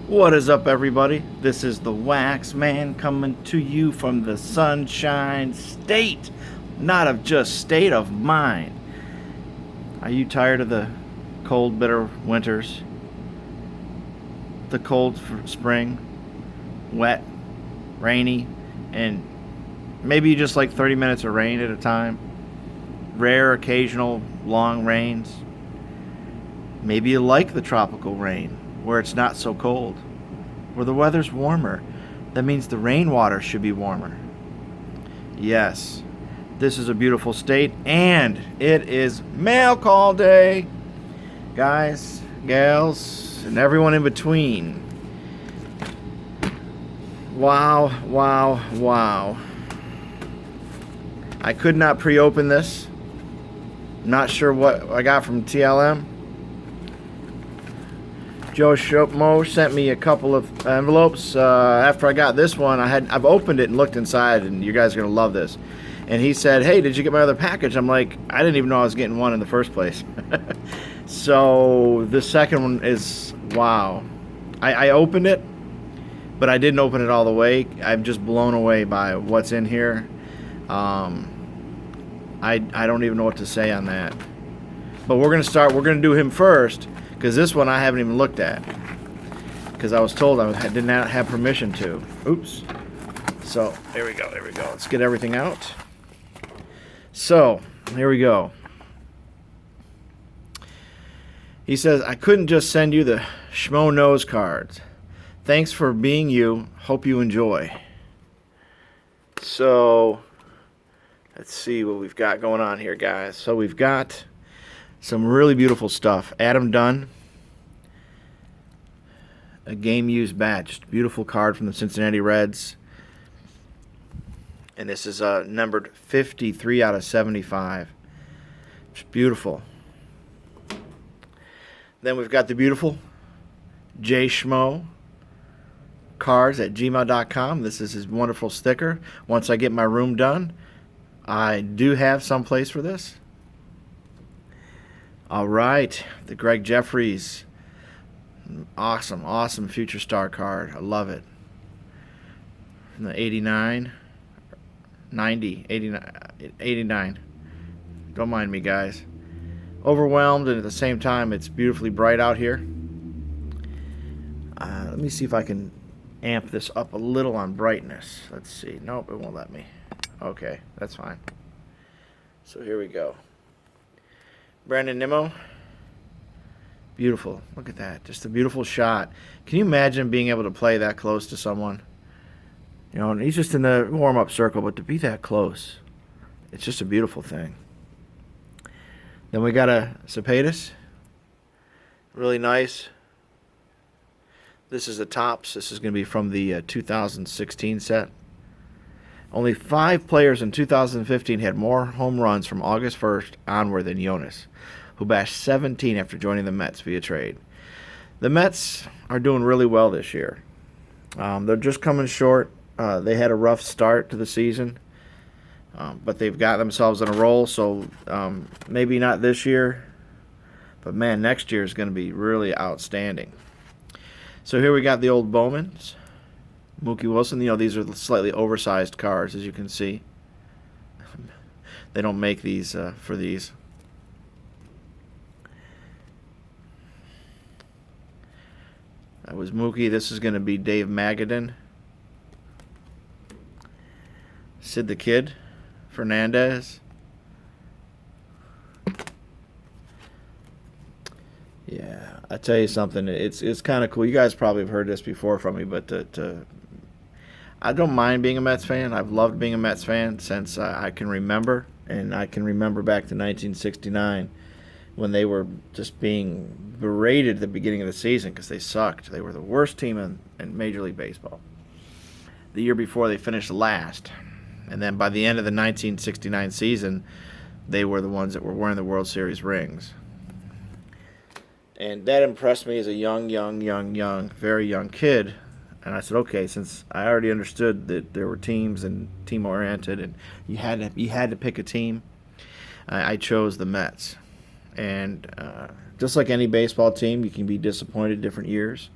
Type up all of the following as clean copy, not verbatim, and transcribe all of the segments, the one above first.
What is up, everybody? This is the Wax Man coming to you from the Sunshine State, not of just state of mind. Are you tired of the cold, bitter winters? The cold spring, wet, rainy, and maybe you just like 30 minutes of rain at a time? Rare, occasional, long rains? Maybe you like the tropical rain, where it's not so cold, where the weather's warmer. That means the rainwater should be warmer. Yes, this is a beautiful state, and it is mail call day. Guys, gals, and everyone in between. Wow, wow, wow. I could not pre-open this. Not sure what I got from TLM. J SCHMO sent me a couple of envelopes. After I got this one, I've opened it and looked inside, and you guys are gonna love this. And he said, "Hey, did you get my other package?" I'm like, I didn't even know I was getting one in the first place. So the second one is wow. I opened it, but I didn't open it all the way. I'm just blown away by what's in here. I don't even know what to say on that. But we're gonna do him first, because this one I haven't even looked at, because I was told I did not have permission to. Oops. So there we go. Let's get everything out. So here we go. He says, "I couldn't just send you the Schmo nose cards. Thanks for being you. Hope you enjoy." So let's see what we've got going on here, guys. So we've got some really beautiful stuff. Adam Dunn, a game used batch. Beautiful card from the Cincinnati Reds. And this is numbered 53 out of 75. It's beautiful. Then we've got the beautiful J SCHMO cards at gmail.com. This is his wonderful sticker. Once I get my room done, I do have some place for this. All right, the Greg Jeffries, awesome future star card. I love it. From the 89, 90, 89. Don't mind me, guys. Overwhelmed, and at the same time, it's beautifully bright out here. Let me see if I can amp this up a little on brightness. Let's see. Nope, it won't let me. Okay, that's fine. So here we go. Brandon Nimmo. Beautiful. Look at that. Just a beautiful shot. Can you imagine being able to play that close to someone? You know, and he's just in the warm-up circle, but to be that close, it's just a beautiful thing. Then we got a Cepedas. Really nice. This is the tops. This is going to be from the 2016 set. Only 5 players in 2015 had more home runs from August 1st onward than Jonas, who bashed 17 after joining the Mets via trade. The Mets are doing really well this year. They're just coming short. They had a rough start to the season, but they've got themselves in a roll, so maybe not this year, but man, next year is going to be really outstanding. So here we got the old Bowmans. Mookie Wilson. You know, these are slightly oversized cards, as you can see. They don't make these for these. That was Mookie. This is going to be Dave Magadan. Sid the Kid. Fernandez. Yeah, I tell you something. It's kind of cool. You guys probably have heard this before from me, but I don't mind being a Mets fan. I've loved being a Mets fan since I can remember, and I can remember back to 1969 when they were just being berated at the beginning of the season because they sucked. They were the worst team in Major League Baseball. The year before, they finished last, and then by the end of the 1969 season, they were the ones that were wearing the World Series rings. And that impressed me as a young, very young kid. And I said, okay, since I already understood that there were teams and team-oriented, and you had to pick a team, I chose the Mets. And just like any baseball team, you can be disappointed different years.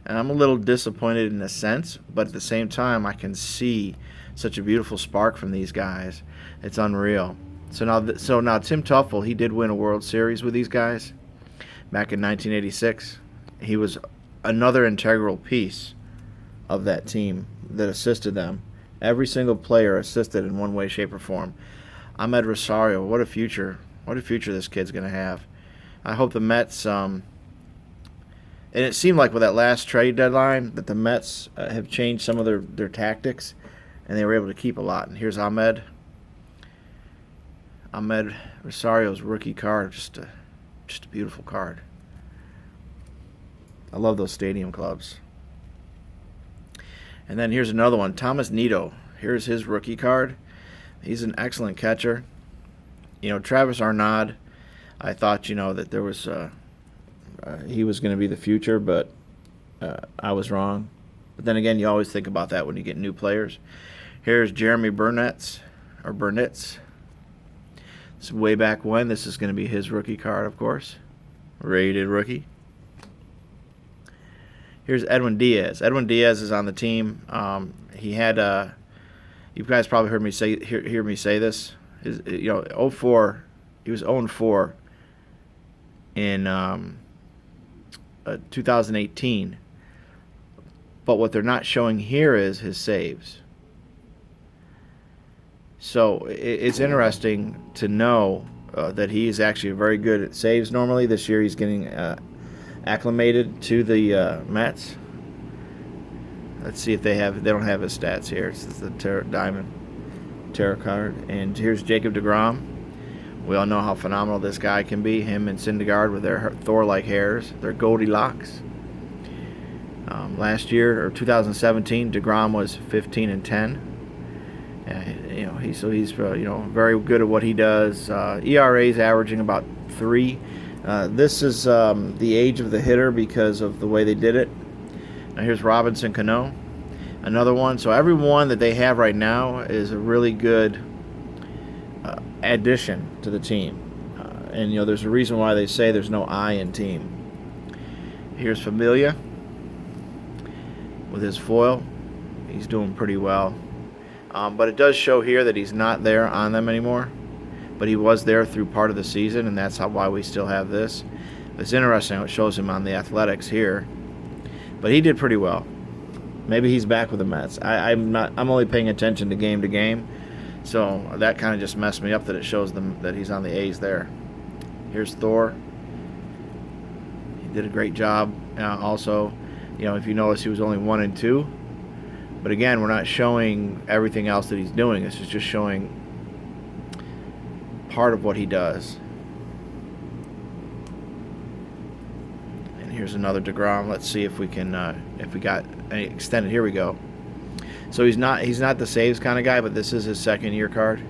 And I'm a little disappointed in a sense, but at the same time, I can see such a beautiful spark from these guys. It's unreal. So now Tim Tuffle, he did win a World Series with these guys back in 1986. He was another integral piece of that team that assisted them. Every single player assisted in one way, shape, or form. Ahmed Rosario, what a future! What a future this kid's going to have. I hope the Mets. And it seemed like with that last trade deadline that the Mets have changed some of their tactics, and they were able to keep a lot. And here's Ahmed Rosario's rookie card, just a beautiful card. I love those stadium clubs. And then here's another one, Thomas Nido. Here's his rookie card. He's an excellent catcher. Travis Arnaud, I thought, that there was he was going to be the future, but I was wrong. But then again, you always think about that when you get new players. Here's Jeremy Burnitz. This is way back when. This is going to be his rookie card, of course. Rated rookie. Here's Edwin Diaz. Edwin Diaz is on the team. He had you guys probably heard me hear me say this. 04. He was 0-4 in 2018. But what they're not showing here is his saves. So it's interesting to know that he is actually very good at saves normally. This year he's getting acclimated to the Mets. Let's see if they don't have his stats here. It's the Terra card. And here's Jacob deGrom. We all know how phenomenal this guy can be. Him and Syndergaard with their Thor-like hairs, their Goldilocks. Last year, or 2017, deGrom was 15-10. He's very good at what he does. ERA is averaging about 3. This is the age of the hitter because of the way they did it. Now here's Robinson Cano, another one. So every one that they have right now is a really good addition to the team. And there's a reason why they say there's no I in team. Here's Familia with his foil. He's doing pretty well. But it does show here that he's not there on them anymore. But he was there through part of the season, and that's why we still have this. It's interesting. It shows him on the Athletics here. But he did pretty well. Maybe he's back with the Mets. I'm only paying attention to game, so that kind of just messed me up that it shows them that he's on the A's there. Here's Thor. He did a great job. Also, if you notice, he was only 1-2. But again, we're not showing everything else that he's doing. This is just showing part of what he does. And here's another deGrom. Let's see if we can if we got any extended. Here we go. So he's not the saves kind of guy, but this is his second year card,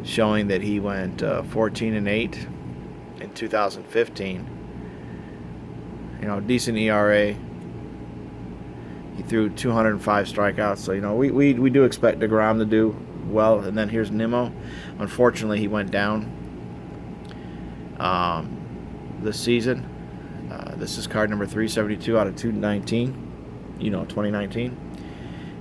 showing that he went 14-8 in 2015. Decent ERA. He threw 205 strikeouts, so we do expect deGrom to do well. And then here's Nimmo. Unfortunately, he went down this season. This is card number 372 out of 219. 2019.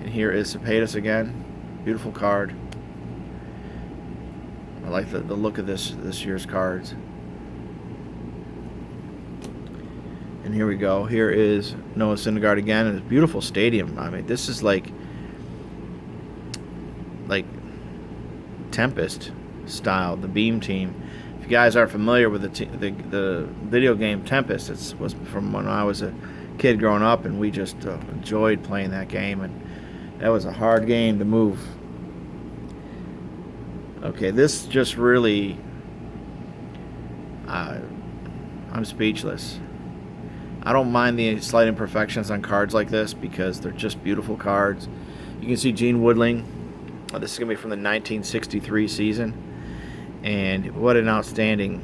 And here is Cepedas again. Beautiful card. I like the look of this year's cards. And here we go. Here is Noah Syndergaard again. And it's a beautiful stadium. I mean, this is like Tempest style, the Beam team. If you guys aren't familiar with the video game Tempest, it was from when I was a kid growing up, and we just enjoyed playing that game. And that was a hard game to move. Okay, this just really, I'm speechless. I don't mind the slight imperfections on cards like this because they're just beautiful cards. You can see Gene Woodling. This is going to be from the 1963 season. And what an outstanding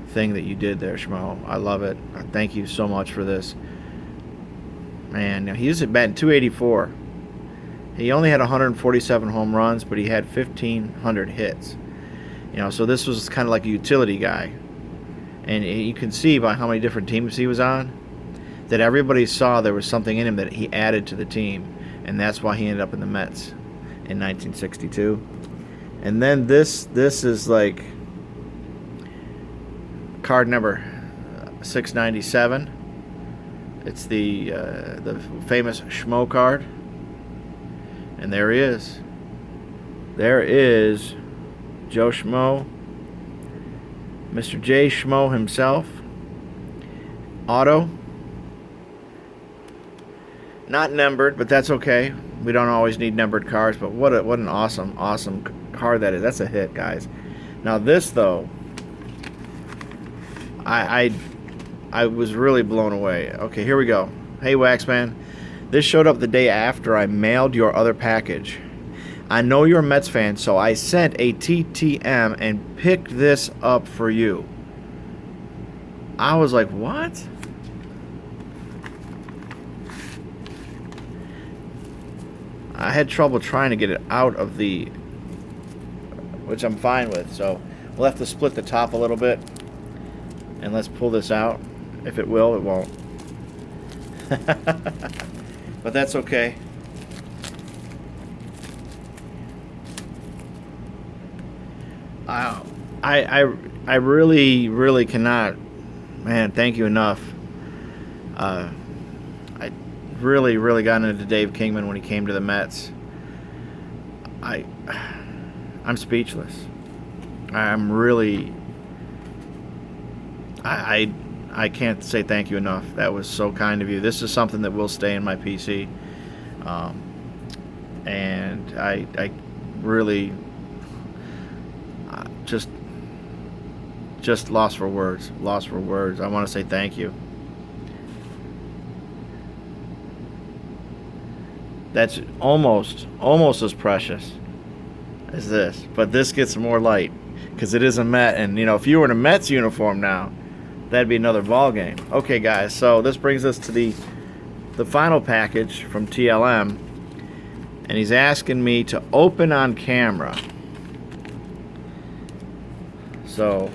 thing that you did there, Schmo. I love it. Thank you so much for this. Man, he's batting 284. He only had 147 home runs, but he had 1,500 hits. So this was kind of like a utility guy. And you can see by how many different teams he was on that everybody saw there was something in him that he added to the team, and that's why he ended up in the Mets in 1962. And then this is like card number 697. It's the famous Schmo card, and there he is. There is Joe Schmo, Mr. J Schmo himself. Auto. Not numbered, but that's okay. We don't always need numbered cards, but what an awesome card that is. That's a hit, guys. Now this though, I was really blown away. Okay, here we go. Hey Waxman, this showed up the day after I mailed your other package. I know you're a Mets fan, so I sent a TTM and picked this up for you. I was like, what? I had trouble trying to get it out of the, which I'm fine with, so we'll have to split the top a little bit, and let's pull this out. If it will, it won't. But that's okay. I really cannot, man, thank you enough. I really got into Dave Kingman when he came to the Mets. I'm speechless. I'm really, I can't say thank you enough. That was so kind of you. This is something that will stay in my PC, and I really just lost for words. I want to say thank you. That's almost as precious as this, but this gets more light because it is a Met, and you know, if you were in a Mets uniform now, that'd be another ball game. Okay, guys, so this brings us to the final package from TLM, and he's asking me to open on camera. So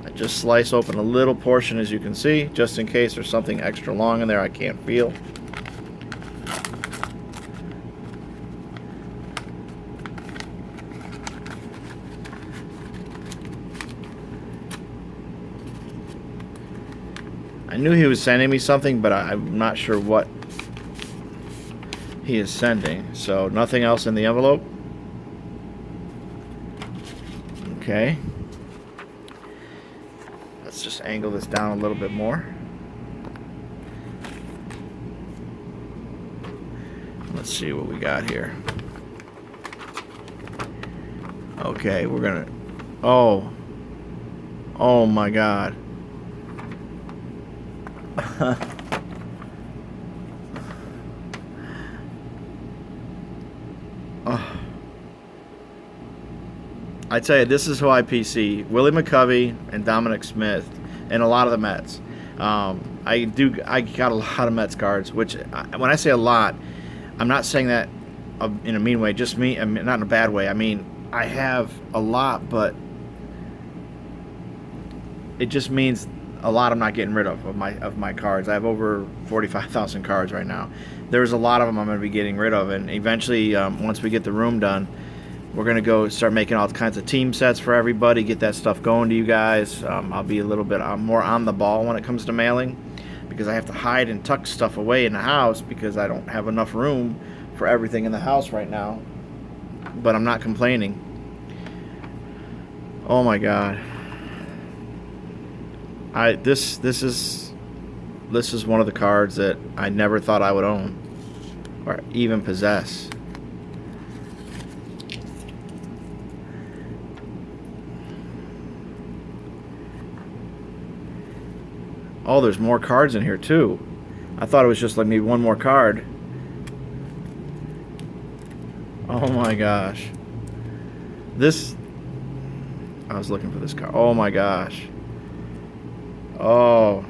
I just slice open a little portion, as you can see, just in case there's something extra long in there I can't feel. I knew he was sending me something, but I'm not sure what he is sending. So nothing else in the envelope. Okay. Let's just angle this down a little bit more. Let's see what we got here. Okay, we're gonna, oh my God. I tell you, this is who I PC. Willie McCovey and Dominic Smith, and a lot of the Mets. I got a lot of Mets cards, which, when I say a lot, I'm not saying that in a mean way. Just me, I mean, not in a bad way. I mean, I have a lot, but it just means a lot I'm not getting rid of my cards. I have over 45,000 cards right now. There's a lot of them I'm going to be getting rid of, and eventually, once we get the room done, we're going to go start making all kinds of team sets for everybody, get that stuff going to you guys. I'll be a little bit more on the ball when it comes to mailing, because I have to hide and tuck stuff away in the house because I don't have enough room for everything in the house right now. But I'm not complaining. Oh my God. This is one of the cards that I never thought I would own or even possess. Oh, there's more cards in here too. I thought it was just like maybe one more card. Oh my gosh. I was looking for this card. Oh my gosh. Oh.